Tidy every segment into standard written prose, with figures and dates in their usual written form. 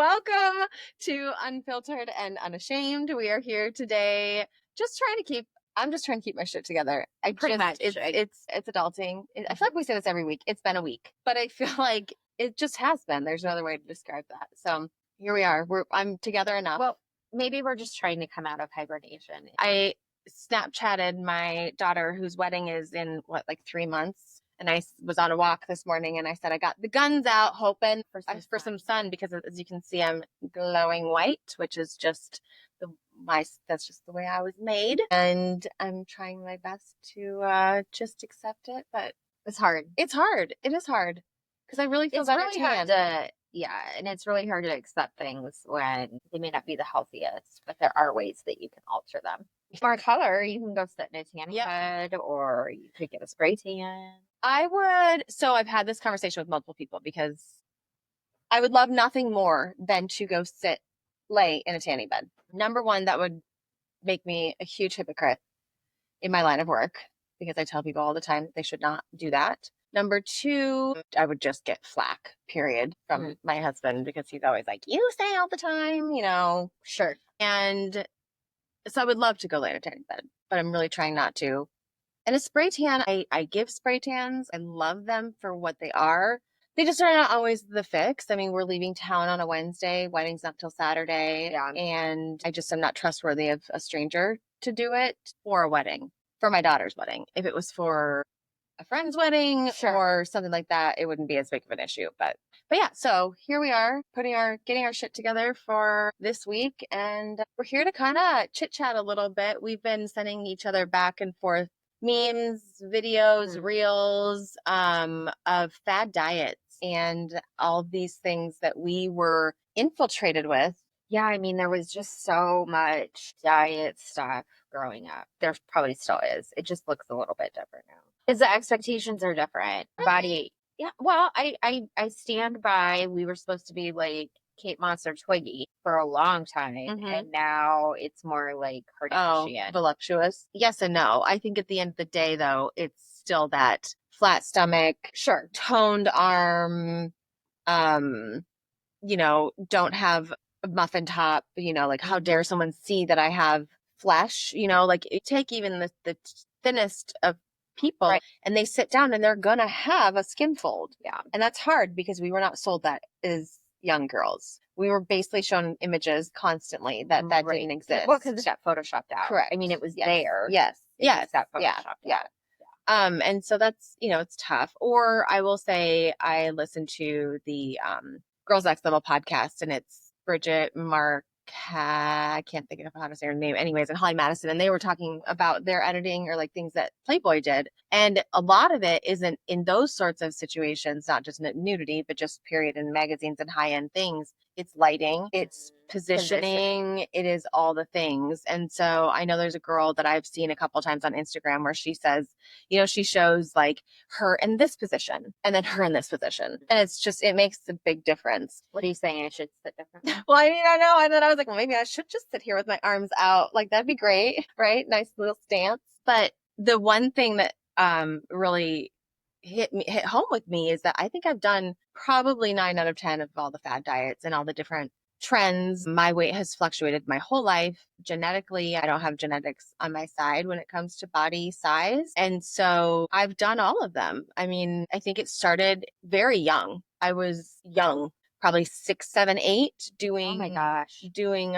Welcome to Unfiltered and Unashamed. We are here today I'm just trying to keep my shit together. Pretty much. It's adulting. I feel like we say this every week. It's been a week, but I feel like it just has been. There's no other way to describe that. So here we are. I'm together enough. Well, maybe we're just trying to come out of hibernation. I Snapchatted my daughter whose wedding is in like 3 months. And I was on a walk this morning and I said, I got the guns out hoping for some sun because as you can see, I'm glowing white, which is just that's just the way I was made. And I'm trying my best to just accept it. But It's hard. it's hard. It is hard because I really feel better tan. And it's really hard to accept things when they may not be the healthiest, but there are ways that you can alter them. For color, you can go sit in a tanning bed, or you could get a spray tan. So I've had this conversation with multiple people because I would love nothing more than to go lay in a tanning bed. Number one, that would make me a huge hypocrite in my line of work because I tell people all the time that they should not do that. Number two, I would just get flack, period, from my husband because he's always like, you say all the time, Sure. And so I would love to go lay in a tanning bed, but I'm really trying not to. And a spray tan, I give spray tans. I love them for what they are. They just are not always the fix. I mean, we're leaving town on a Wednesday. Wedding's not till Saturday. Yeah. And I just am not trustworthy of a stranger to do it for a wedding, for my daughter's wedding. If it was for a friend's wedding or something like that, it wouldn't be as big of an issue. But yeah, so here we are getting our shit together for this week. And we're here to kind of chit chat a little bit. We've been sending each other back and forth memes, videos, reels, of fad diets and all these things that we were infiltrated with. Yeah, I mean, there was just so much diet stuff growing up. There probably still is. It just looks a little bit different now. Because the expectations are different. Body, yeah. Well, I stand by. We were supposed to be like Kate Moss or Twiggy for a long time, and now it's more like Kardashian. Voluptuous. Yes and no. I think at the end of the day, though, it's still that flat stomach, toned arm. Don't have a muffin top. Like how dare someone see that I have flesh? Like you take even the thinnest of people and they sit down and they're gonna have a skin fold. Yeah. And that's hard because we were not sold that as young girls. We were basically shown images constantly that didn't exist. Well, because it got photoshopped out. Correct. I mean, it was there. Yes. It got photoshopped out. And so that's, it's tough. Or I will say I listened to the Girls Next Level podcast, and it's Bridget I can't think of how to say her name anyways, and Holly Madison, and they were talking about their editing or like things that Playboy did. And a lot of it isn't in those sorts of situations, not just nudity, but just period in magazines and high-end things. It's lighting, it's positioning, it is all the things. And so I know there's a girl that I've seen a couple times on Instagram where she says, she shows like her in this position and then her in this position. And it makes a big difference. What are you saying? I should sit differently? Well, I know. And then I was like, well, maybe I should just sit here with my arms out. Like, that'd be great, right? Nice little stance. But the one thing that really hit home with me is that I think I've done probably 9 out of 10 of all the fad diets and all the different trends. My weight has fluctuated my whole life. Genetically, I don't have genetics on my side when it comes to body size. And so I've done all of them. I mean, I think it started very young. I was young, probably 6, 7, 8, doing, oh my gosh, doing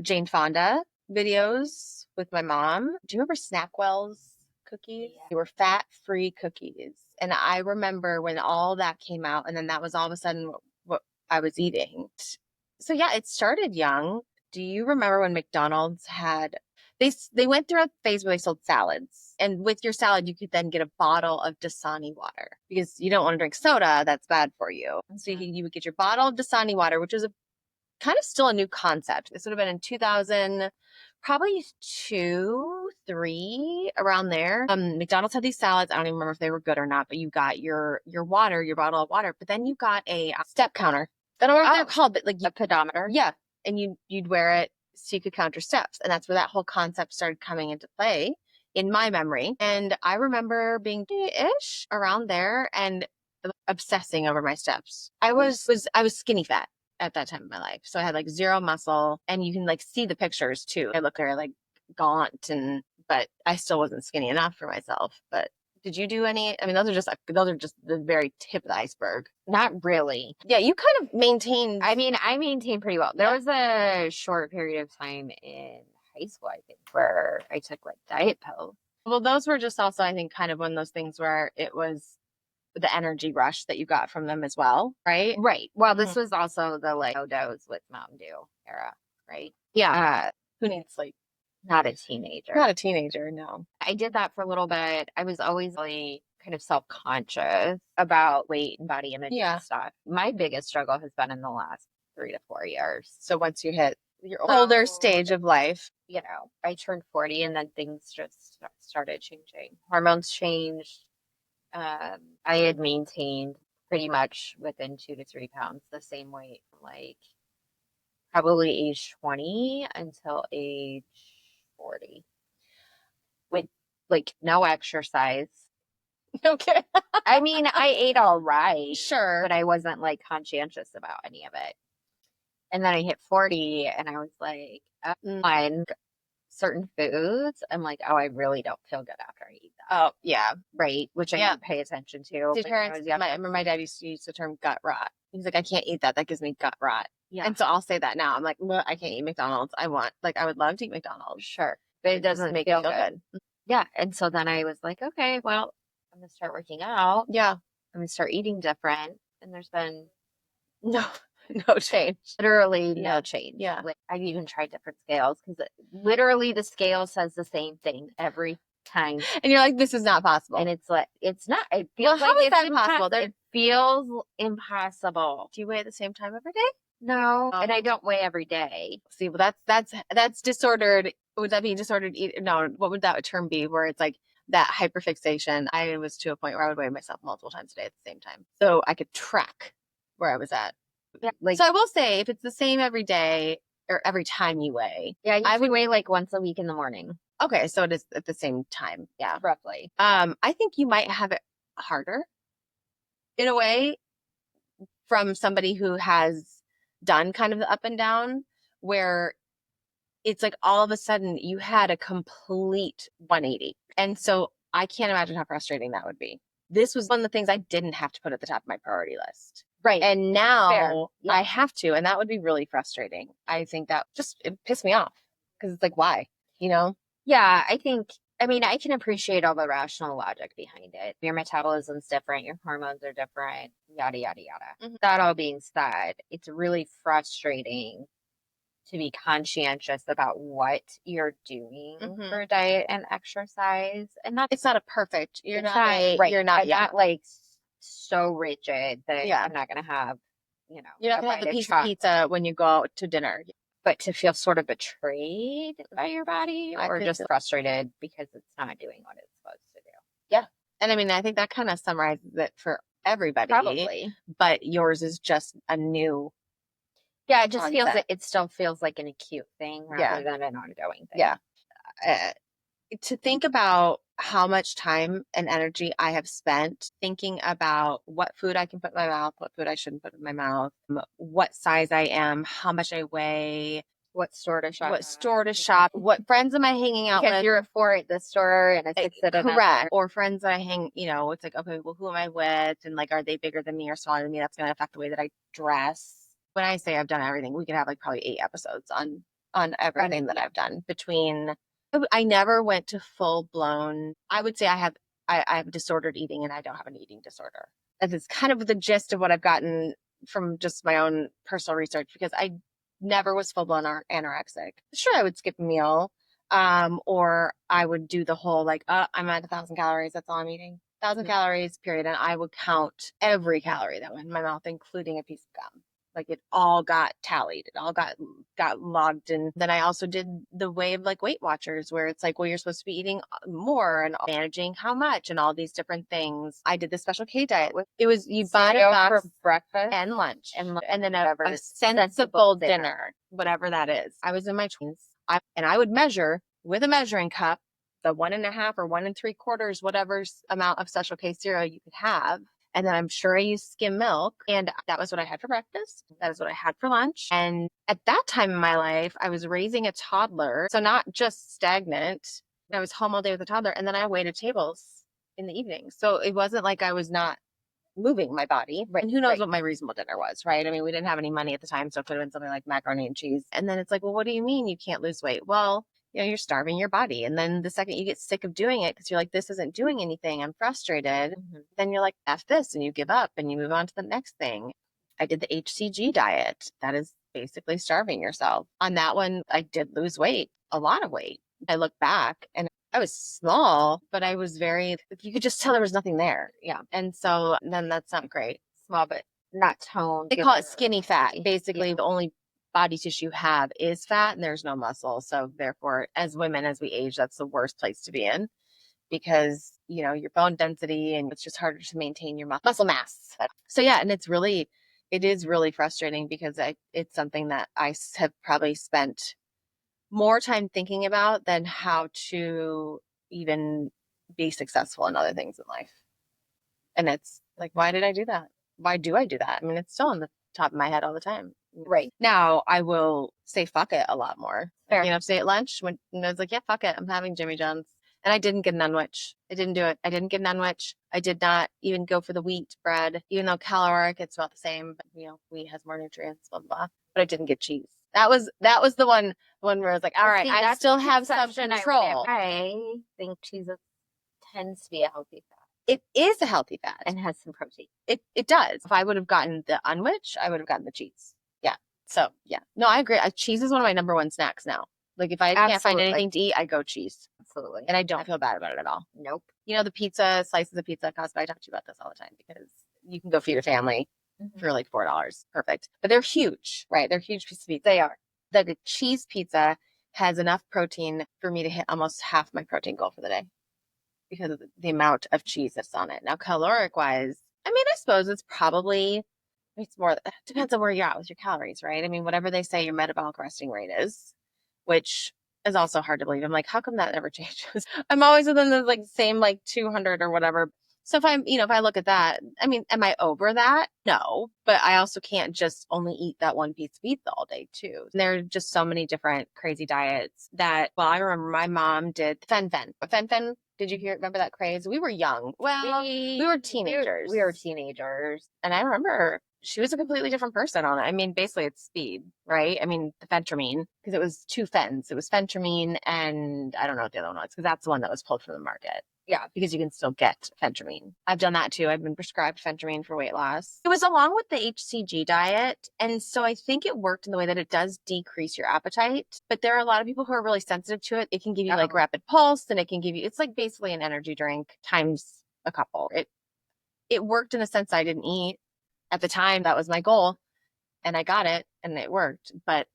Jane Fonda videos with my mom. Do you remember Snackwell's cookies? Yeah. They were fat-free cookies. And I remember when all that came out, and then that was all of a sudden what I was eating. So yeah, it started young. Do you remember when McDonald's they went through a phase where they sold salads, and with your salad, you could then get a bottle of Dasani water because you don't want to drink soda. That's bad for you. So you would get your bottle of Dasani water, which was kind of still a new concept. This would have been in 2000, probably 2, 3, around there. McDonald's had these salads. I don't even remember if they were good or not, but you got your water, your bottle of water, but then you got a step counter. I don't know what they're called, but like a pedometer. Yeah. And you'd wear it so you could count your steps. And that's where that whole concept started coming into play in my memory. And I remember being ish around there and obsessing over my steps. I was skinny fat. at that time in my life. So I had like zero muscle, and you can like see the pictures too. I look very like gaunt, but I still wasn't skinny enough for myself. But did you do any? I mean, those are just the very tip of the iceberg. Not really. Yeah, you kind of maintained. I mean, I maintained pretty well. There was a short period of time in high school, I think, where I took like diet pills. Well, those were just also, I think, kind of one of those things where it was the energy rush that you got from them as well, right? Right. Well, this was also the like no dose with Mountain Dew era, right? Yeah. Who needs like Not a teenager. not a teenager? No. I did that for a little bit. I was always really kind of self-conscious about weight and body image and stuff. My biggest struggle has been in the last 3 to 4 years. So once you hit your older stage of life, You know, I turned 40 and then things just started changing. Hormones changed. I had maintained pretty much within 2 to 3 pounds the same weight, like probably age 20 until age 40, with like no exercise. okay, I mean, I ate all right, sure, but I wasn't like conscientious about any of it. And then I hit 40 and I was like, on certain foods, I'm like, oh, I really don't feel good after I eat that. Oh, yeah. Right. Which I didn't pay attention to. Did parents, I remember my dad used to use the term gut rot. He's like, I can't eat that. That gives me gut rot. Yeah. And so I'll say that now. I'm like, well, I can't eat McDonald's. I would love to eat McDonald's. Sure. But it doesn't make feel me feel good. Yeah. And so then I was like, okay, well, I'm going to start working out. Yeah. I'm going to start eating different. And there's been no change. Literally no change. Yeah. Like, I've even tried different scales because literally the scale says the same thing every time. And you're like, this is not possible. And it's like, it's not. It feels how like is that impossible? It feels impossible. Do you weigh at the same time every day? No. And I don't weigh every day. See, well, that's disordered. Would that be disordered eat? No, what would that term be? Where it's like that hyperfixation. I was to a point where I would weigh myself multiple times a day at the same time. So I could track where I was at. Yeah, like, so I will say, if it's the same every day or every time you weigh, I would weigh like once a week in the morning. Okay, so it is at the same time, yeah, roughly. I think you might have it harder, in a way, from somebody who has done kind of the up and down, where it's like all of a sudden you had a complete 180, and so I can't imagine how frustrating that would be. This was one of the things I didn't have to put at the top of my priority list. Right. And now I have to, and that would be really frustrating. I think that it pissed me off because it's like, why? You know? Yeah, I mean, I can appreciate all the rational logic behind it. Your metabolism's different, your hormones are different, yada, yada, yada. That all being said, it's really frustrating to be conscientious about what you're doing for diet and exercise. And it's not a perfect, you're not like so rigid that I'm not going to have, you're not going to have a piece of pizza when you go out to dinner. But to feel sort of betrayed by your body, or just frustrated because it's not doing what it's supposed to do. Yeah. And I mean, I think that kind of summarizes it for everybody. Probably. But yours is just a new. Yeah, it just it still feels like an acute thing rather than an ongoing thing. Yeah. To think about how much time and energy I have spent thinking about what food I can put in my mouth, what food I shouldn't put in my mouth, what size I am, how much I weigh, what store to shop, what friends am I hanging out with. Because you're a 4 at the store and a 6 at another. Correct. Or friends that I hang, it's like, okay, well, who am I with? And like, are they bigger than me or smaller than me? That's going to affect the way that I dress. When I say I've done everything, we could have like probably 8 episodes on everything that I've done between. I never went to full blown. I would say I have disordered eating, and I don't have an eating disorder. That is kind of the gist of what I've gotten from just my own personal research, because I never was full blown anorexic. Sure, I would skip a meal, or I would do the whole like, I'm at 1,000 calories. That's all I'm eating. 1,000 calories, period. And I would count every calorie that went in my mouth, including a piece of gum. Like it all got tallied. It all got logged. And then I also did the way of like Weight Watchers, where it's like, well, you're supposed to be eating more and managing how much and all these different things. I did the Special K diet. It was, you bought a box for breakfast and lunch and then a sensible dinner, whatever that is. I was in my 20s, and I would measure with a measuring cup the 1.5 or 1 3/4, whatever amount of Special K cereal you could have. And then I'm sure I used skim milk. And that was what I had for breakfast. That is what I had for lunch. And at that time in my life, I was raising a toddler. So not just stagnant. I was home all day with a toddler. And then I waited tables in the evening. So it wasn't like I was not moving my body. Right. And who knows what my reasonable dinner was, right? I mean, we didn't have any money at the time. So it could have been something like macaroni and cheese. And then it's like, well, what do you mean you can't lose weight? Well, you're starving your body. And then the second you get sick of doing it, because you're like, this isn't doing anything, I'm frustrated, then you're like, F this, and you give up and you move on to the next thing. I did the HCG diet. That is basically starving yourself. On that one, I did lose weight, a lot of weight. I look back and I was small, but I was very, you could just tell there was nothing there. Yeah. And so then that's not great. Small, but not toned. They call it skinny fat. Basically, the only body tissue you have is fat and there's no muscle. So therefore, as women, as we age, that's the worst place to be in because, your bone density and it's just harder to maintain your muscle mass. So yeah, and it is really frustrating because it's something that I have probably spent more time thinking about than how to even be successful in other things in life. And it's like, why did I do that? Why do I do that? I mean, it's still on the top of my head all the time. Right. Now I will say fuck it a lot more. Fair. Say at lunch when I was like, yeah, fuck it. I'm having Jimmy John's. And I didn't get an unwich. I didn't do it. I didn't get an unwich. I did not even go for the wheat bread, even though caloric, it's about the same, but wheat has more nutrients, blah, blah, blah. But I didn't get cheese. That was the one where I was like, all right, I still have some control. I think cheese tends to be a healthy fat. It is a healthy fat. And has some protein. It does. If I would have gotten the unwich, I would have gotten the cheese. Yeah. So, yeah. No, I agree. Cheese is one of my number one snacks now. Like if I can't find anything to eat, I go cheese. Absolutely. And I don't feel bad about it at all. Nope. The pizza, slices of pizza cost, I talk to you about this all the time because you can go feed your family for like $4. Perfect. But they're huge, right? They're huge pieces of pizza. They are. The cheese pizza has enough protein for me to hit almost half my protein goal for the day because of the amount of cheese that's on it. Now, caloric wise, I suppose it's probably, it's more, it depends on where you're at with your calories, right? I mean, whatever they say your metabolic resting rate is, which is also hard to believe. I'm like, how come that never changes? I'm always within the same 200 or whatever. So if if I look at that, am I over that? No, but I also can't just only eat that one piece of pizza all day too. There are just so many different crazy diets that, I remember my mom did fen-phen. Fen-phen, did you remember that craze? We were young. Well, we were teenagers. We were teenagers. And I remember she was a completely different person on it. Basically it's speed, right? The phentermine, because it was two phens. It was phentermine and I don't know what the other one was because that's the one that was pulled from the market. Yeah, because you can still get phentermine. I've done that too. I've been prescribed phentermine for weight loss. It was along with the HCG diet. And so I think it worked in the way that it does decrease your appetite. But there are a lot of people who are really sensitive to it. It can give you rapid pulse and it can give you, it's basically an energy drink times a couple. It worked in the sense I didn't eat. At the time, that was my goal. And I got it and it worked. But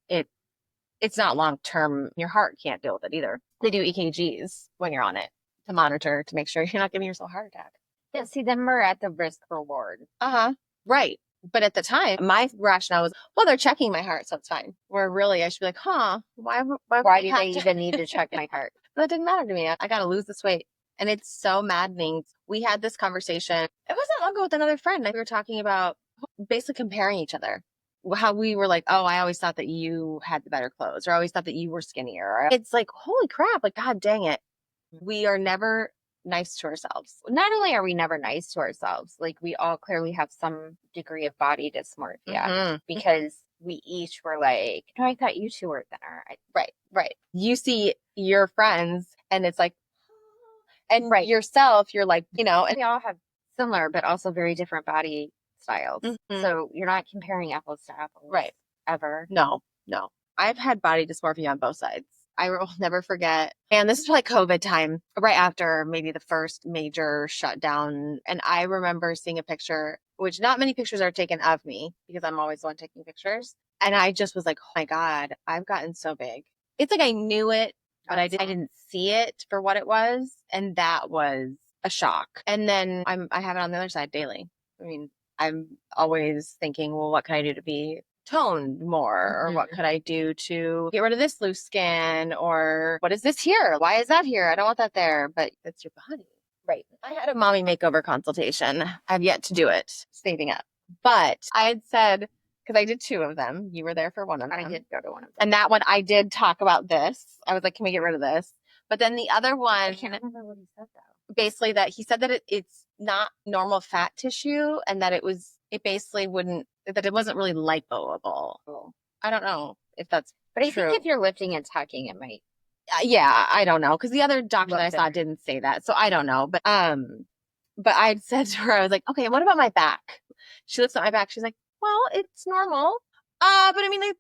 it's not long term. Your heart can't deal with it either. They do EKGs when you're on it to monitor to make sure you're not giving yourself a heart attack. Yeah, see, then we're at the risk reward. Right. But at the time, my rationale was, well, they're checking my heart, so it's fine. Where really I should be like, why do they even need to check my heart? That didn't matter to me. I got to lose this weight. And it's so maddening. We had this conversation. It wasn't long ago with another friend. We were talking about basically comparing each other. How we were like, oh, I always thought that you had the better clothes, or I always thought that you were skinnier. It's like, holy crap, God dang it. We are never nice to ourselves. Not only are we never nice to ourselves, we all clearly have some degree of body dysmorphia because we each were like, no, I thought you two were thinner. Right. You see your friends and it's like, and yourself, you're like, and we all have similar, but also very different body styles. So you're not comparing apples to apples. Right. Ever. No. I've had body dysmorphia on both sides. I will never forget. And this is like COVID time, right after maybe the first major shutdown. And I remember seeing a picture, which not many pictures are taken of me because I'm always the one taking pictures. And I just was like, oh my God, I've gotten so big. It's like I knew it, but I didn't see it for what it was. And that was a shock. And then I have it on the other side daily. I'm always thinking, well, what can I do to be toned more, or what could I do to get rid of this loose skin, or what is this here? Why is that here? I don't want that there. But it's your body. Right. I had a mommy makeover consultation. I've yet to do it, saving up. But I had said, because I did 2 of them, you were there for one of them. I did go to one of them. And that one, I did talk about this. I was like, can we get rid of this? But then the other I one, can't remember what he said though. basically that he said that it's not normal fat tissue and that it basically wouldn't, that it wasn't really lipoable. I don't know if that's But I true. think if you're lifting and tucking, it might. Yeah, I don't know. Because the other doctor that I saw Different. didn't say that. So I don't know. But I had said to her, I was like, okay, what about my back? She looks at my back. She's like, well, it's normal. But I mean, like,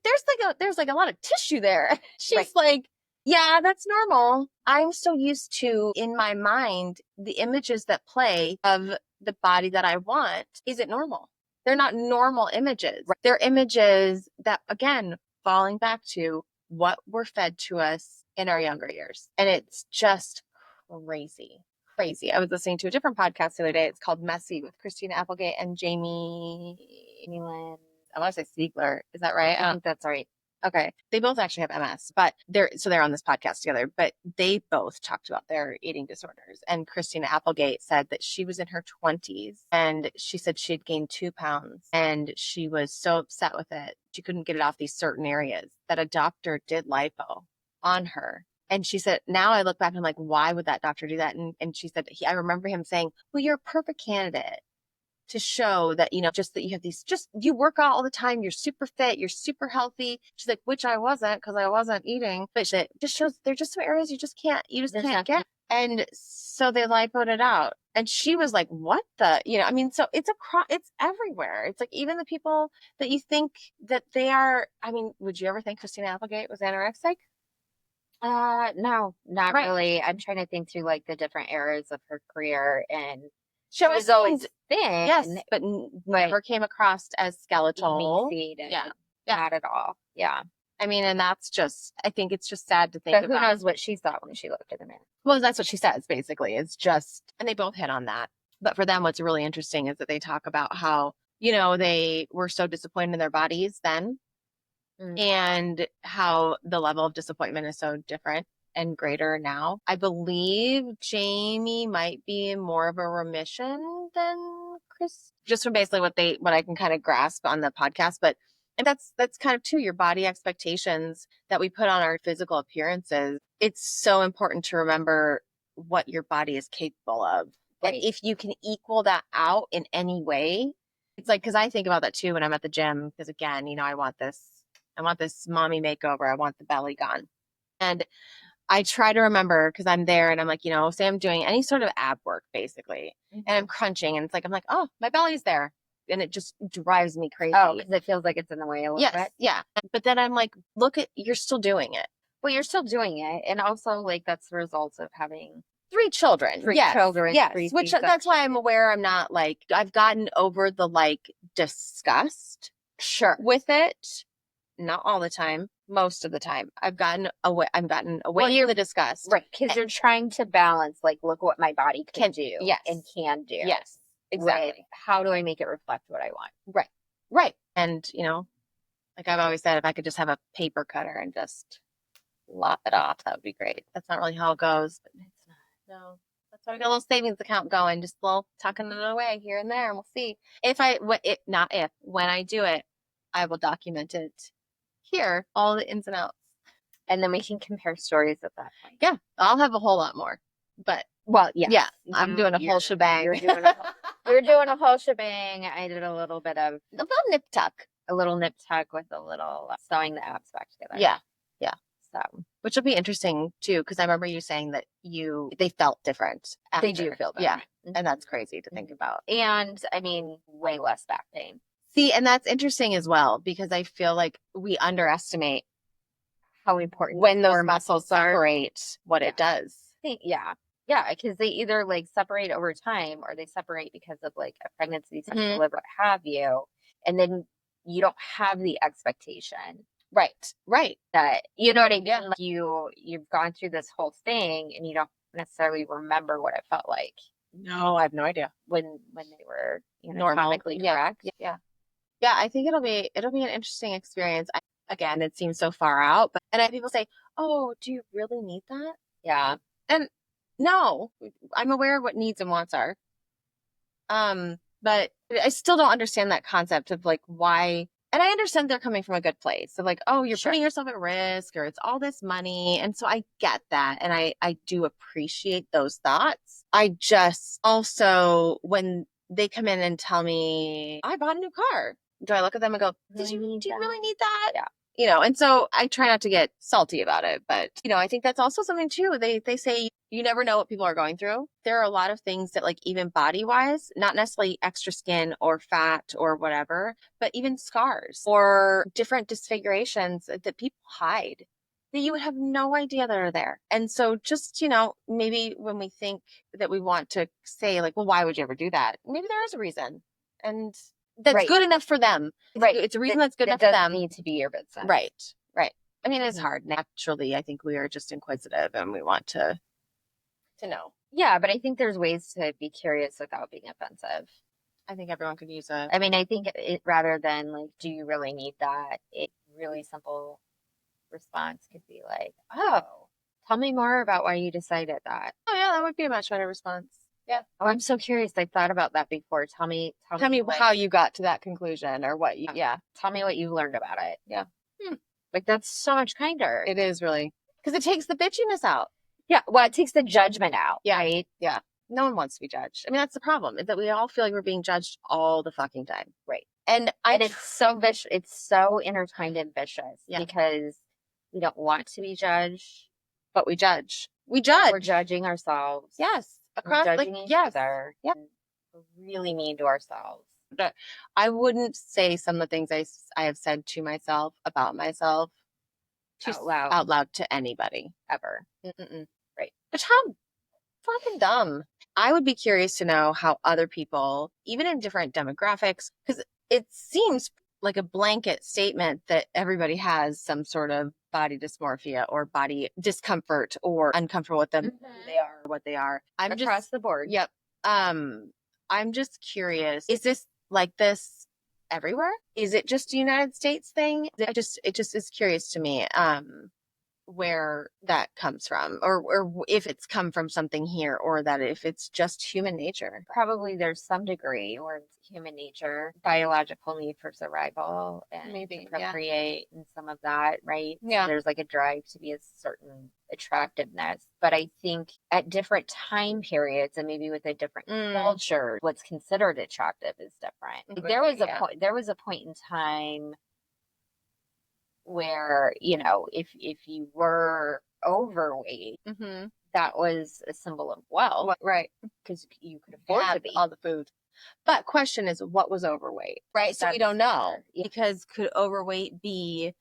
there's like a lot of tissue there. She's Right. like, yeah, that's normal. I'm so used to, in my mind, the images that play of the body that I want isn't normal. They're not normal images. Right. They're images that, again, falling back to what were fed to us in our younger years. And it's just crazy. Crazy. I was listening to a different podcast the other day. It's called Messy with Christina Applegate and Jamie Lynn. I want to say Siegler. Is that right? I think that's right. Okay. They both actually have MS, but they're on this podcast together, but they both talked about their eating disorders. And Christina Applegate said that she was in her 20s and she said she'd gained 2 pounds and she was so upset with it. She couldn't get it off these certain areas that a doctor did lipo on her. And she said, now I look back and I'm like, why would that doctor do that? And she said, I remember him saying, well, you're a perfect candidate to show that, just that you have you work out all the time. You're super fit. You're super healthy. She's like, which I wasn't because I wasn't eating. But it just shows there's just some areas you just can't get. And so they lipoed it out. And she was like, what the, I mean, so it's everywhere. It's like even the people that you think that they are, I mean, would you ever think Christina Applegate was anorexic? No, not Right. really. I'm trying to think through like the different eras of her career, and She was always thin. Yes, but never came across as skeletal. Emaciated. Yeah. Not at all. Yeah. I mean, and that's just, I think it's just sad to think But about. who knows what she thought when she looked in the mirror. Well, that's what she says, basically. It's just, and they both hit on that. But for them, what's really interesting is that they talk about how, they were so disappointed in their bodies then, and how the level of disappointment is so different and greater now. I believe Jamie might be in more of a remission than Chris, just from basically what I can kind of grasp on the podcast. But and that's kind of too your body expectations that we put on our physical appearances. It's so important to remember what your body is capable of. Right. And if you can equal that out in any way, it's like, because I think about that too when I'm at the gym, because again, I want this mommy makeover. I want the belly gone. And I try to remember because I'm there and I'm like, say I'm doing any sort of ab work basically, and I'm crunching and I'm like, oh, my belly's there. And it just drives me crazy. Oh, because it feels like it's in the way a little bit. Yeah. But then I'm like, you're still doing it. Well, you're still doing it. And also like that's the result of having 3 children. Yes. Which that's why I'm aware I'm not like, I've gotten over the like disgust with it. Not all the time, most of the time. I've gotten away from the disgust. Right, because you're trying to balance, like, look what my body can do. Yes. And can do. Yes, exactly. Right. How do I make it reflect what I want? Right. And, like I've always said, if I could just have a paper cutter and just lop it off, that would be great. That's not really how it goes, but it's not. No. That's why I got a little savings account going, just a little tucking it away here and there, and we'll see. When I do it, I will document it here, all the ins and outs. And then we can compare stories at that point. Yeah, I'll have a whole lot more. But yeah, I'm doing a whole shebang. You're doing a whole shebang. I did a little bit of a little nip tuck with a little sewing the abs back together. Yeah. So, which will be interesting too, because I remember you saying that they felt different. After. They do feel different. Yeah, and that's crazy to think about. And I mean, way less back pain. See, and that's interesting as well, because I feel like we underestimate how important when those muscles separate what it does. Yeah, because they either like separate over time or they separate because of like a pregnancy, sexual liver, what have you, and then you don't have the expectation. Right. That, you know what I mean? Like you've gone through this whole thing and you don't necessarily remember what it felt like. No, I have no idea when they were anatomically correct. Yeah, I think it'll be an interesting experience. Again, it seems so far out, and I have people say, "Oh, do you really need that?" Yeah, and No, I'm aware of what needs and wants are. But I still don't understand that concept of like why. And I understand they're coming from a good place of like, oh, you're Sure. putting yourself at risk or it's all this money. And so I get that. And I do appreciate those thoughts. I just also, when they come in and tell me, I bought a new car, do I look at them and go, do you really need that? Yeah. You know, and so I try not to get salty about it, but you know, I think that's also something too. They say you never know what people are going through. There are a lot of things that like even body wise, not necessarily extra skin or fat or whatever, but even scars or different disfigurations that people hide that you would have no idea that are there. And so just, you know, maybe when we think that we want to say like, well, why would you ever do that? Maybe there is a reason. And that's Right. good enough for them. Right. It's a reason that's good enough That for doesn't them. need to be your business. Right. Right. I mean, it's Mhm. hard. Naturally, I think we are just inquisitive and we want to know. Yeah, but I think there's ways to be curious without being offensive. I think everyone could use a. I mean, I think it rather than like, do you really need that? A really simple response could be like, oh, tell me more about why you decided that. Oh yeah, that would be a much better response. Yeah. Oh, I'm so curious. I've thought about that before. Tell me like, how you got to that conclusion or what you. Yeah. tell me what you learned about it. Yeah. Like that's so much kinder. It is really because it takes the bitchiness out. Yeah. Well, it takes the judgment out. Yeah. Right. Yeah. No one wants to be judged. I mean, that's the problem is that we all feel like we're being judged all the fucking time. Right. And it's so vicious. It's so intertwined and vicious because we don't want to be judged, but we judge. We judge. We're judging ourselves. Yes. Across judging each other. Yeah. We're really mean to ourselves. But I wouldn't say some of the things I have said to myself about myself out loud to anybody ever. Right. Which how fucking dumb. I would be curious to know how other people, even in different demographics, because it seems like a blanket statement that everybody has some sort of body dysmorphia or body discomfort or uncomfortable with them, who they are, what they are. I'm across the board. Yep. I'm just curious. Is this like this everywhere? Is it just a United States thing? It just is curious to me. Where that comes from or if it's come from something here or that if it's just human nature. Probably there's some degree or it's human nature, biological need for survival and maybe to procreate and some of that, right? Yeah. So there's like a drive to be a certain attractiveness. But I think at different time periods and maybe with a different culture, what's considered attractive is different. There was a point in time where, you know, if you were overweight, that was a symbol of wealth. Right. Because you could afford to be. All the food. But question is, what was overweight? Right. So we don't know because could overweight be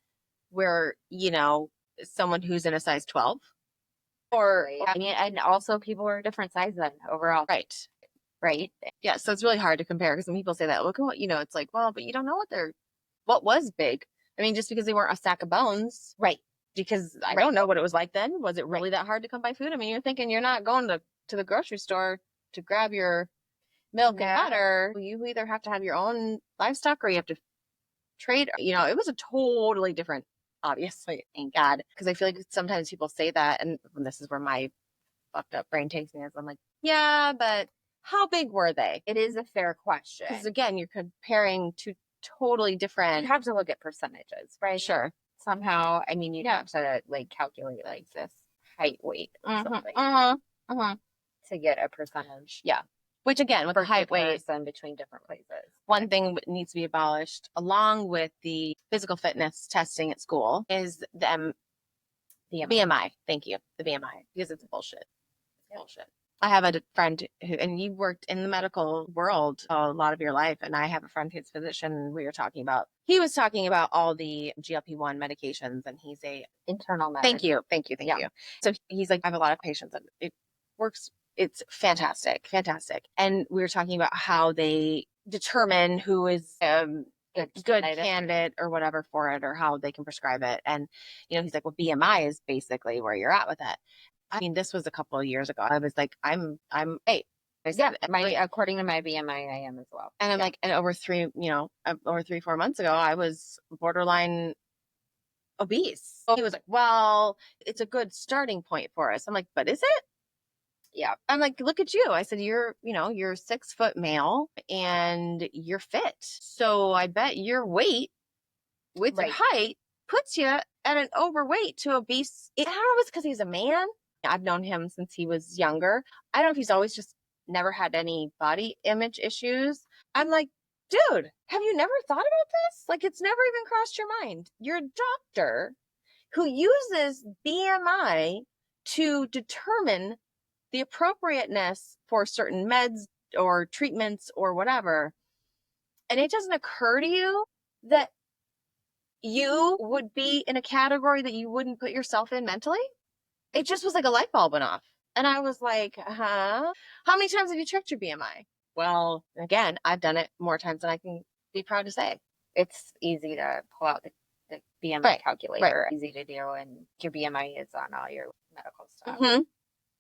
where, you know, someone who's in a size 12? Or, I mean, and also people are different sizes then overall. Right. Right. Yeah. So it's really hard to compare because when people say that, look at what, you know, it's like, well, but you don't know what was big. I mean, just because they weren't a sack of bones. Right. Because I don't know what it was like then. Was it really that hard to come by food? I mean, you're thinking you're not going to the grocery store to grab your milk and butter. You either have to have your own livestock or you have to trade. You know, it was a totally different, obviously, thank God. Because I feel like sometimes people say that, and this is where my fucked up brain takes me, is I'm like, yeah, but how big were they? It is a fair question. Because again, you're comparing two totally different. You have to look at percentages, right? Sure. Somehow, I mean, you have to like calculate like this height, weight, or something to get a percentage. Yeah. Which again, with the height, weight, between different places. One thing that needs to be abolished, along with the physical fitness testing at school, is the BMI. Thank you, the BMI, because it's bullshit. It's bullshit. I have a friend who, and you worked in the medical world a lot of your life, and I have a friend who's a physician. He was talking about all the GLP-1 medications, and he's a internal medicine. Thank you. So he's like, I have a lot of patients, and it works. It's fantastic. And we were talking about how they determine who is good candidate or whatever for it, or how they can prescribe it. And you know, he's like, well, BMI is basically where you're at with it. I mean, this was a couple of years ago. I was like, I'm 8. According to my BMI, I am as well. And I'm like, and over 3-4 months ago, I was borderline obese. So he was like, well, it's a good starting point for us. I'm like, but is it? Yeah. I'm like, look at you. I said, you're a 6 foot male and you're fit. So I bet your weight with your Right. height puts you at an overweight to obese. I don't know if it's because he's a man. I've known him since he was younger. I don't know if he's always just never had any body image issues. I'm like, dude, have you never thought about this? Like, it's never even crossed your mind. You're a doctor who uses BMI to determine the appropriateness for certain meds or treatments or whatever. And it doesn't occur to you that you would be in a category that you wouldn't put yourself in mentally? It just was like a light bulb went off. And I was like, huh? How many times have you checked your BMI? Well, again, I've done it more times than I can be proud to say. It's easy to pull out the BMI Right, calculator, easy to do, and your BMI is on all your medical stuff. Mm-hmm.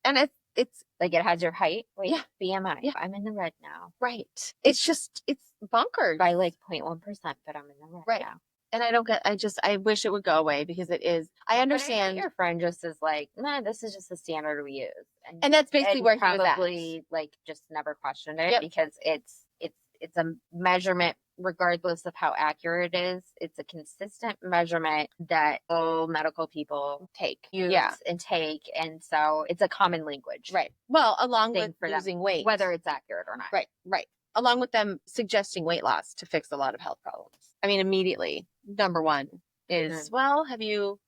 And it's like it has your height, weight, Yeah. BMI. Yeah. I'm in the red now. right. It's bonkers. By like 0.1%, but I'm in the red Right. now. And I wish it would go away because it is, I But I understand. think your friend just is like, nah, this is just the standard we use. And that's basically where he was at. Probably like just never questioned it Yep. because it's a measurement regardless of how accurate it is. It's a consistent measurement that all medical people use and take. And so it's a common language. Right. Well, along with for losing them, weight. whether it's accurate or not. Right. Right. Along with them suggesting weight loss to fix a lot of health problems. I mean, immediately, number one is, well, have you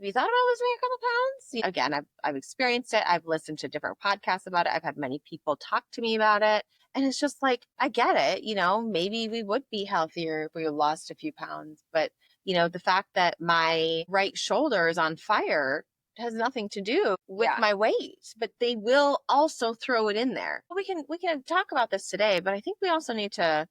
thought about losing a couple pounds? Again, I've experienced it. I've listened to different podcasts about it. I've had many people talk to me about it. And it's just like, I get it. Maybe we would be healthier if we lost a few pounds. But, the fact that my right shoulder is on fire has nothing to do with my weight, but they will also throw it in there. We can talk about this today, but I think we also need to,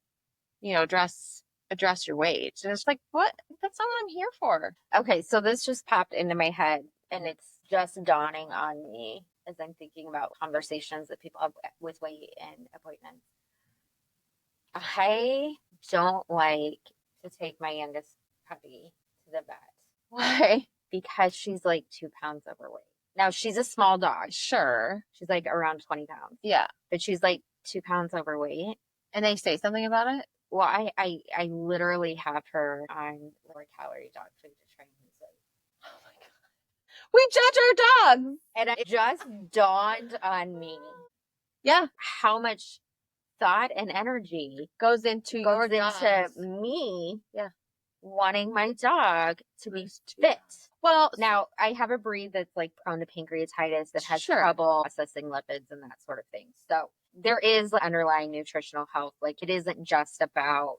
address your weight. And it's like, what? That's not what I'm here for. Okay, so this just popped into my head and it's just dawning on me as I'm thinking about conversations that people have with weight and appointments. I don't like to take my youngest puppy to the vet. Why? Because she's like 2 pounds overweight. Now, she's a small dog. Sure. She's like around 20 pounds. Yeah. But she's like 2 pounds overweight. And they say something about it? Well, I literally have her on lower calorie dog food to try and lose weight. Oh my God. We judge our dogs. And it just dawned on me. Yeah. How much thought and energy goes into me. Yeah. Wanting my dog to be fit. Well, now I have a breed that's like prone to pancreatitis that has trouble processing lipids and that sort of thing. So there is underlying nutritional health. Like it isn't just about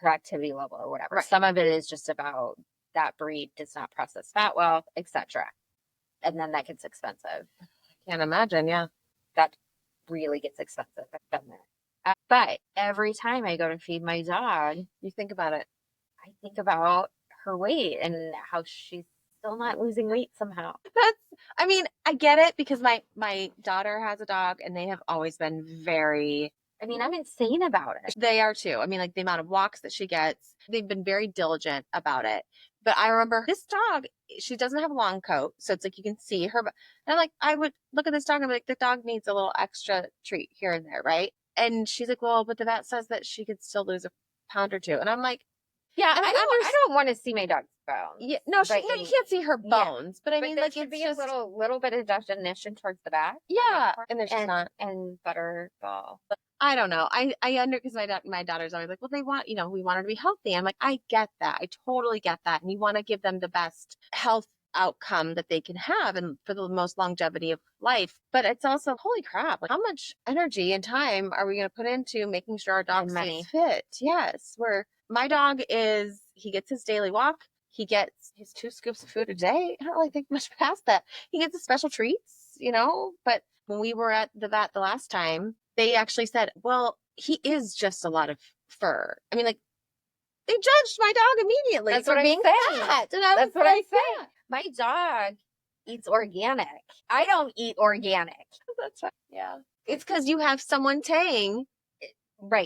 her activity level or whatever. Right. Some of it is just about that breed does not process fat well, etc. And then that gets expensive. I can't imagine. Yeah. That really gets expensive. I've been there. But every time I go to feed my dog, you think about it. I think about her weight and how she's still not losing weight somehow. I get it because my daughter has a dog and they have always been very, I'm insane about it. They are too. Like the amount of walks that she gets, they've been very diligent about it. But I remember this dog, she doesn't have a long coat. So it's like you can see her. And I would look at this dog and be like, the dog needs a little extra treat here and there, right? And she's like, well, but the vet says that she could still lose a pound or two. And I'm like, yeah, I don't want to see my dog's bones. Yeah, no, you can't see her bones, but there should be just a little bit of definition towards the back. Yeah, and there's just not. And butterball. I don't know. I because my daughter's always like, well, they want, we want her to be healthy. I'm like, I get that. I totally get that. And you want to give them the best health outcome that they can have and for the most longevity of life. But it's also, holy crap, like how much energy and time are we going to put into making sure our dog stays fit? Yes, my dog he gets his daily walk. He gets his 2 scoops of food a day. I don't really think much past that. He gets his special treats, but when we were at the vet the last time, they actually said, well, he is just a lot of fur. They judged my dog immediately for being fat. And That's what I said. My dog eats organic. I don't eat organic. That's right. Yeah. It's because you have someone saying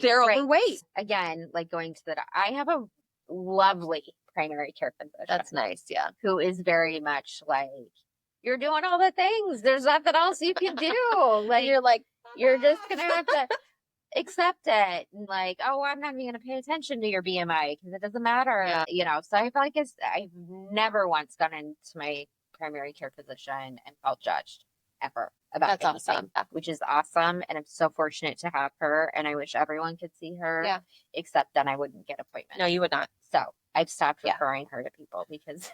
they're overweight. Again, like going to I have a lovely primary care physician. That's nice. Yeah. Who is very much like, you're doing all the things. There's nothing else you can do. Like, you're like, you're just going to have to accept it. And like, oh, I'm not even going to pay attention to your BMI because it doesn't matter. Yeah. You know, so I feel like I've never once gone into my primary care physician and felt judged ever about that's anything, awesome. which is awesome. And I'm so fortunate to have her. And I wish everyone could see her. Yeah. Except then I wouldn't get appointments. No, you would not. So I've stopped referring her to people because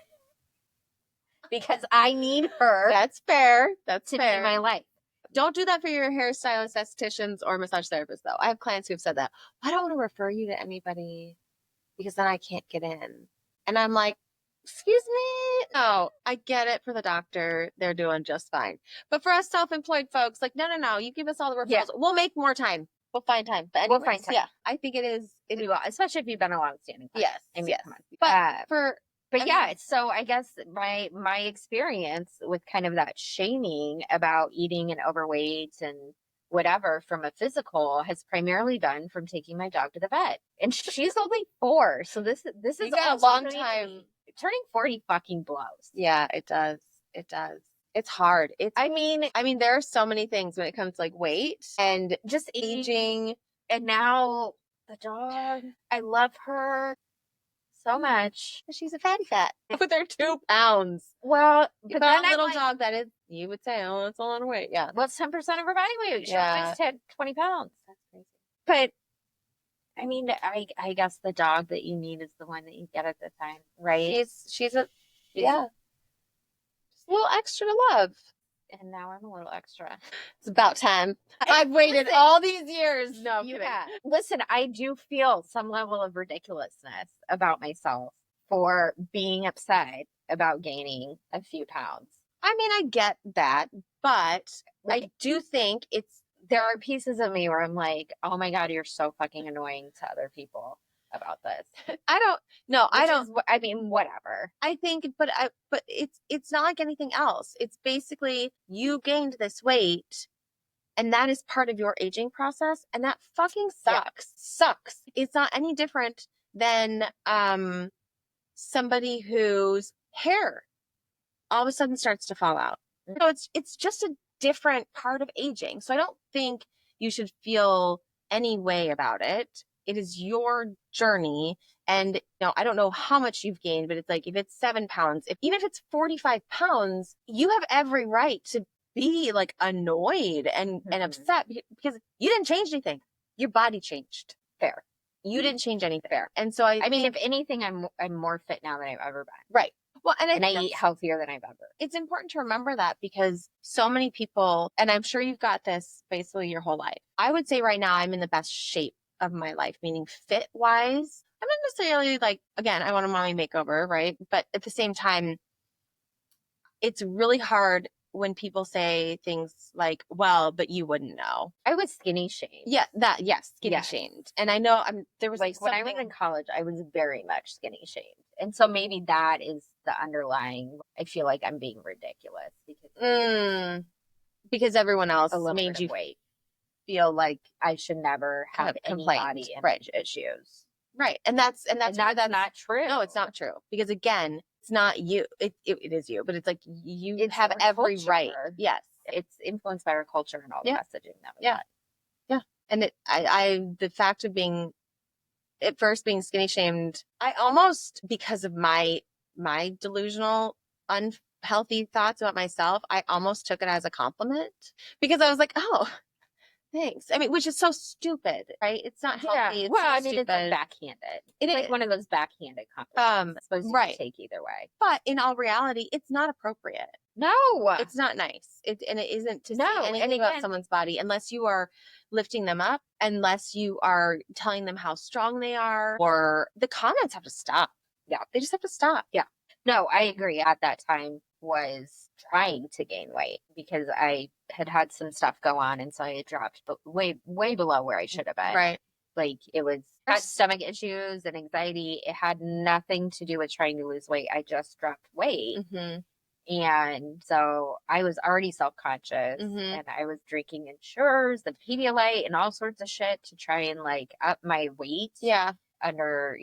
I need her. That's fair. That's to fair. be my life. Don't do that for your hairstylists, estheticians, or massage therapists, though. I have clients who have said that. I don't want to refer you to anybody because then I can't get in. And I'm like, excuse me? No, I get it for the doctor. They're doing just fine. But for us self-employed folks, like, no. You give us all the referrals. Yeah. We'll make more time. We'll find time. But anyways, We'll find time. Yeah, I think it is. We will, especially if you've been a long-standing client. Yes, I mean, yes. come on. But yeah, so I guess my experience with kind of that shaming about eating and overweight and whatever from a physical has primarily been from taking my dog to the vet. And she's only 4. So this is got a long time. Turning 40 fucking blows. Yeah, it does. It does. It's hard. I mean, there are so many things when it comes to like weight and just aging. And now the dog, I love her so much. She's a fatty fat with her 2 pounds. Well, but then a little dog that is, you would say, oh, it's a lot of weight. Yeah. Well, it's 10% of her body weight. She Yeah. always had 20 pounds. That's crazy. But I mean, I guess the dog that you need is the one that you get at the time, right? She's a little extra to love. And now I'm a little extra. It's about time. I've waited all these years. No, yeah. Listen, I do feel some level of ridiculousness about myself for being upset about gaining a few pounds. I mean, I get that, but I do think there are pieces of me where I'm like, oh my God, you're so fucking annoying to other people about this. I mean, whatever. I think, but it's not like anything else. It's basically you gained this weight and that is part of your aging process. And that fucking sucks. It's not any different than, somebody whose hair all of a sudden starts to fall out. So it's just a different part of aging. So I don't think you should feel any way about it. It is your journey. And I don't know how much you've gained, but it's like, if it's 7 pounds, even if it's 45 pounds, you have every right to be like annoyed and upset because you didn't change anything. Your body changed. Fair. You didn't change anything. Fair. And so I mean, if anything, I'm more fit now than I've ever been. Right. Well, and I eat healthier than I've ever. It's important to remember that because so many people, and I'm sure you've got this basically your whole life. I would say right now I'm in the best shape of my life, meaning fit wise. I'm not necessarily like, again, I want a mommy makeover, right? But at the same time, it's really hard when people say things like, well, but you wouldn't know. I was skinny shamed. Yeah, skinny shamed. And I know there was like when I was in college, I was very much skinny shamed. And so maybe that is the underlying, I feel like I'm being ridiculous because everyone else made you feel like I should never have any body image issues. Right. And that's not true. No, it's not true. Because again, it's not you. It is you, but it's like you have every right. Yes. It's influenced by our culture and all the messaging that we got. Yeah. And the fact of being at first being skinny shamed, I almost, because of my delusional, unhealthy thoughts about myself, I almost took it as a compliment because I was like, oh, thanks. I mean, which is so stupid, right? It's not healthy. It's I mean, it's like backhanded. It's like one of those backhanded compliments. It's supposed to take either way. But in all reality, it's not appropriate. No. It's not nice. And it isn't to say anything about someone's body unless you are lifting them up, unless you are telling them how strong they are, or the comments have to stop. Yeah. They just have to stop. Yeah. No, I agree. At that time was trying to gain weight because I had some stuff go on. And so I had dropped way below where I should have been. Right. Like it was stomach issues and anxiety. It had nothing to do with trying to lose weight. I just dropped weight. Mm-hmm. And so I was already self-conscious and I was drinking Ensures, the Pedialyte and all sorts of shit to try and like up my weight. Yeah. under,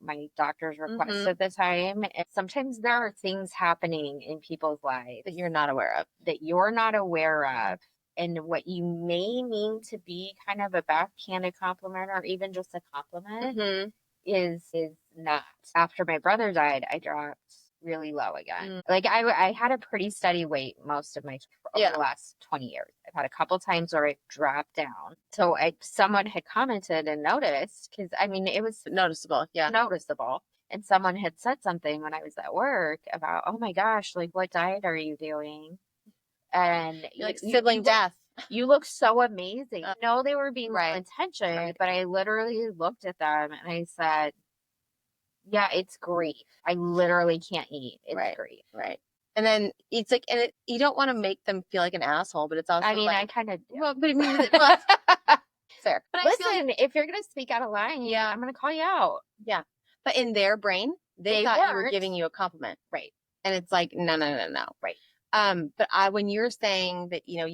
my doctor's request Mhm. at the time. And sometimes there are things happening in people's lives That you're not aware of. that you're not aware of. And what you may mean to be kind of a backhanded compliment or even just a compliment Mhm. is not. After my brother died, I dropped really low again. Mm. Like I had a pretty steady weight most of over Yeah. the last 20 years. I've had a couple times where it dropped down. So someone had commented and noticed, because I mean it was Noticeable. Yeah. noticeable. And someone had said something when I was at work about, oh my gosh, like what diet are you doing? And You're like sibling death. you look so amazing. I know they were being well Right. intentioned, Right. but I literally looked at them and I said, yeah, it's grief. I literally can't eat. It's Right. grief. Right. And then it's like, and you don't want to make them feel like an asshole, but it's also I mean, I like, kind of do. well, but I mean, well, fair. But I feel like, Listen, if you're going to speak out of line, yeah, I'm going to call you out. yeah. But in their brain, they thought you were weren't. giving you a compliment. Right. And it's like, no, no, no, no. Right. But when you're saying that, you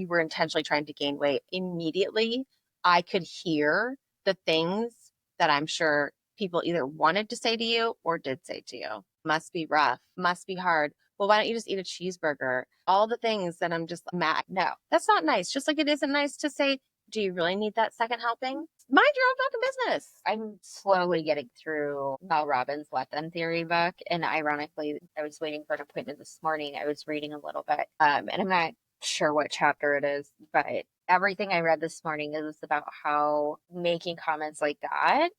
were intentionally trying to gain weight, immediately I could hear the things that I'm sure people either wanted to say to you or did say to you. Must be rough, must be hard. Well, why don't you just eat a cheeseburger? All the things that I'm just mad. No, that's not nice. Just like it isn't nice to say, do you really need that second helping? Mind your own fucking business. I'm slowly getting through Mel Robbins' Let Them Theory book. And ironically, I was waiting for an appointment this morning. I was reading a little bit. And I'm not sure what chapter it is, but everything I read this morning is about how making comments like that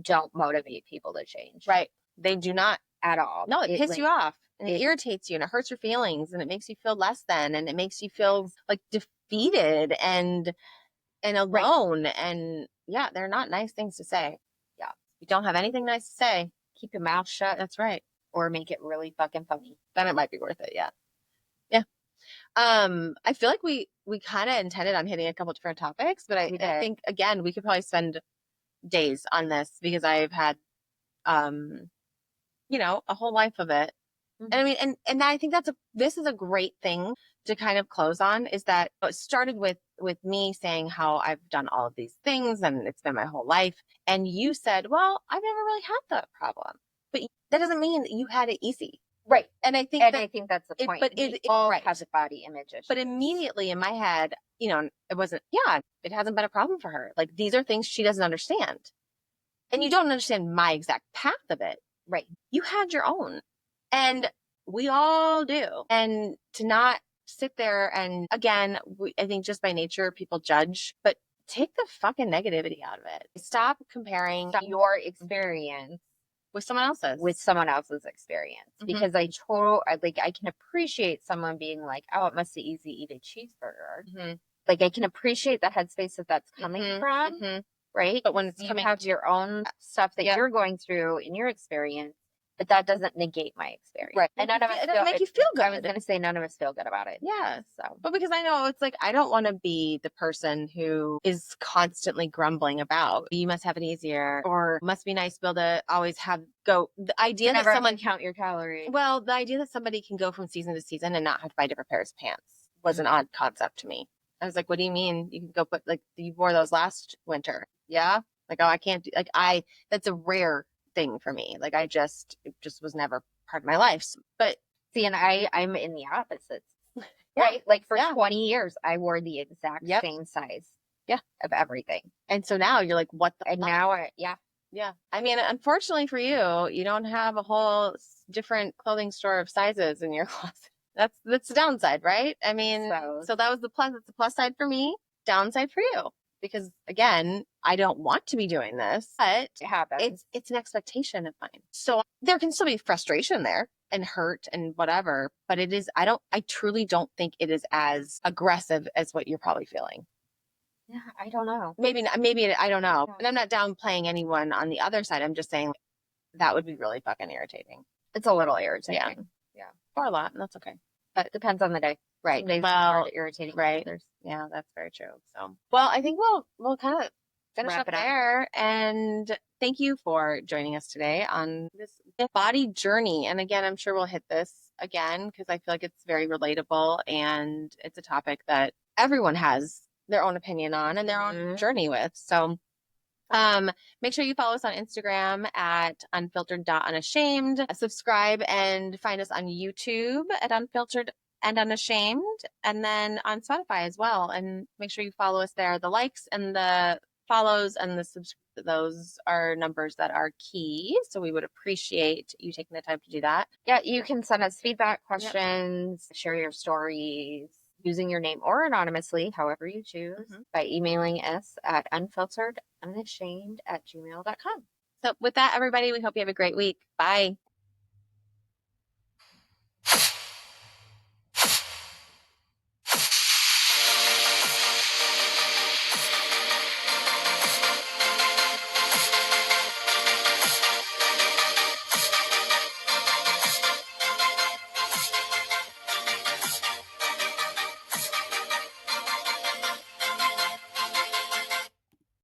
don't motivate people to change. Right. They do not. At all. No, it pisses like, you off and it irritates you and it hurts your feelings and it makes you feel less than and it makes you feel like defeated and alone. Right. And yeah, they're not nice things to say. Yeah. You don't have anything nice to say. Keep your mouth shut. That's right. Or make it really fucking funny. Then it might be worth it. Yeah. Yeah. I feel like we kind of intended on hitting a couple different topics, but I think again, we could probably spend days on this because I've had, a whole life of it. Mm-hmm. And I mean, and I think this is a great thing to kind of close on, is that it started with me saying how I've done all of these things and it's been my whole life. And you said, well, I've never really had that problem, but that doesn't mean that you had it easy. Right. And I think that's the point. But it all has a body image issue. But immediately in my head, it wasn't, it hasn't been a problem for her. Like, these are things she doesn't understand. And you don't understand my exact path of it. Right. You had your own. And we all do. And to not sit there and, again, I think just by nature, people judge, but take the fucking negativity out of it. Stop comparing your experience with someone else's experience. Mm-hmm. Because I can appreciate someone being like, oh, it must be easy to eat a cheeseburger. Mm-hmm. Like, I can appreciate the headspace that's coming mm-hmm. from. Mm-hmm. Right. But when it's you have your own stuff that you're going through in your experience, but that doesn't negate my experience. Right. And none of us it doesn't make you feel good. I was going to say none of us feel good about it. Yeah. But because I know it's like, I don't want to be the person who is constantly grumbling about, you must have it easier, or must be nice to be able to always the idea that someone count your calories. Well, the idea that somebody can go from season to season and not have to buy different pairs of pants was an odd concept to me. I was like, what do you mean? You can go put, like, you wore those last winter. Yeah. Like, oh, I can't do, that's a rare thing for me. Like, it just was never part of my life. But see, and I'm in the opposites, right? Like, for 20 years, I wore the exact same size. Yeah. Of everything. And so now you're like, what the And fuck? Now, yeah. I mean, unfortunately for you, you don't have a whole different clothing store of sizes in your closet. That's the downside, right? I mean, so that was the plus. It's the plus side for me, downside for you. Because again, I don't want to be doing this, but it happens. It's an expectation of mine. So there can still be frustration there and hurt and whatever, but I truly don't think it is as aggressive as what you're probably feeling. Yeah, I don't know. Maybe I don't know. And I'm not downplaying anyone on the other side. I'm just saying that would be really fucking irritating. It's a little irritating. Yeah. Or a lot, and that's okay. But it depends on the day. Right. Some days it's hard to irritating. Right. Yeah, that's very true. So, well, I think we'll kind of finish up there. And thank you for joining us today on this body journey. And again, I'm sure we'll hit this again because I feel like it's very relatable and it's a topic that everyone has their own opinion on and their own journey with. So Make sure you follow us on Instagram at unfiltered.unashamed. Subscribe and find us on YouTube at Unfiltered and Unashamed, and then on Spotify as well. And make sure you follow us there. The likes and the follows and the those are numbers that are key. So we would appreciate you taking the time to do that. Yeah, you can send us feedback, questions, share your stories using your name or anonymously, however you choose, by emailing us at unfilteredunashamed@gmail.com. So with that, everybody, we hope you have a great week. Bye.